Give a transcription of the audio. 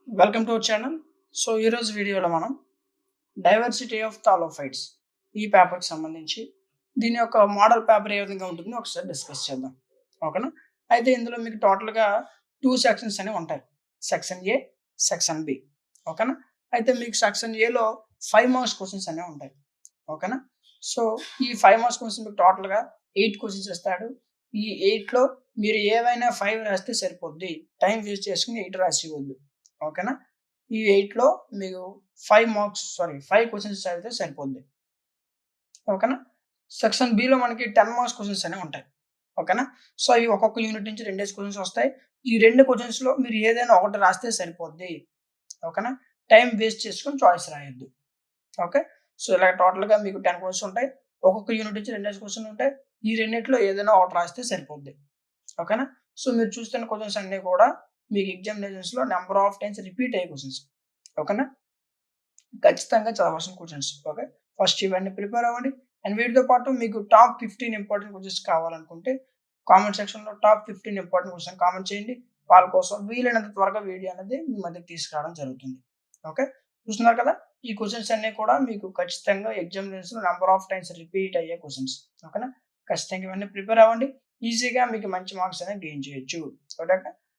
Welcome to our channel. So ఈరోజు వీడియోలో మనం డైవర్సిటీ ఆఫ్ థాలోఫైట్స్ ఈ పేపర్కి సంబంధించి దీని యొక్క మోడల్ పేపర్ ఏ విధంగా ఉంటుందో ఒకసారి డిస్కస్ చేద్దాం. ఓకేనా? అయితే ఇందులో మీకు టోటల్‌గా 2 సెక్షన్స్ అనేవి ఉంటాయి. Section A, section B. ఓకేనా? అయితే మీకు సెక్షన్ ఏలో 5 మార్క్స్ క్వెషన్స్ అనేవి ఉంటాయి. ఓకేనా? సో ఈ 5 మార్క్స్ క్వెషన్స్ మీకు టోటల్‌గా 8 క్వెషన్స్ ఇస్తాడు. ఈ 8లో మీరు ఏవైనా 5 రాస్తే సరిపోద్ది. టైం వేస్ట్ చేసుకొని 8 రాసేయవద్దు. ఓకేనా? ఈ 8లో మీకు 5 క్వెషన్స్ చదివితే సరిపోద్ది. ఓకేనా? సెక్షన్ బిలో మనకి 10 మార్క్స్ క్వెషన్స్ అనేవి ఉంటాయి. ఓకేనా? సో అవి ఒక్కొక్క యూనిట్ నుంచి 2 క్వెషన్స్ వస్తాయి. ఈ 2 క్వెషన్స్‌లో మీరు ఏదైనా ఒకటి రాస్తే సరిపోద్ది. ఓకేనా? టైం వేస్ట్ చేసుకొని చాయిస్ రాయొద్దు. ఓకే. సో ఇలా టోటల్‌గా మీకు 10 క్వెషన్స్ ఉంటాయి. ఒక్కొక్క యూనిట్ నుంచి 2 క్వెషన్‌లు ఉంటాయి. ఈ రెండిట్లో ఏదైనా ఒకటి రాస్తే సరిపోద్ది. ఓకేనా? సో మీరు చూస్తున్న క్వెషన్స్ అన్నీ కూడా మీకు ఎగ్జామినేషన్స్‌లో నంబర్ ఆఫ్ టైమ్స్ రిపీట్ అయ్యే క్వెషన్స్. ఓకేనా? ఖచ్చితంగా చదవాల్సిన క్వెషన్స్. ఓకే. ఫస్ట్ ఇవన్నీ ప్రిపేర్ అవ్వండి. అండ్ వీటితో పాటు మీకు టాప్ 15 ఇంపార్టెంట్ క్వెషన్స్ కావాలనుకుంటే కామెంట్ సెక్షన్‌లో టాప్ 15 ఇంపార్టెంట్ క్వెషన్ కామెంట్ చేయండి. వాళ్ళ కోసం వీలైనంత త్వరగా వీడియో అనేది మీ మధ్యకి తీసుకురావడం జరుగుతుంది. ఓకే. చూస్తున్నారు కదా! ఈ క్వెషన్స్ అన్నీ కూడా మీకు ఖచ్చితంగా ఎగ్జామినేషన్స్‌లో నంబర్ ఆఫ్ టైమ్స్ రిపీట్ అయ్యే క్వెషన్స్. ఓకేనా? ఖచ్చితంగా ఇవన్నీ ప్రిపేర్ అవ్వండి. ఈజీగా మీకు మంచి మార్క్స్ అనేవి గెయిన్ చేయొచ్చు. ఓకేనా?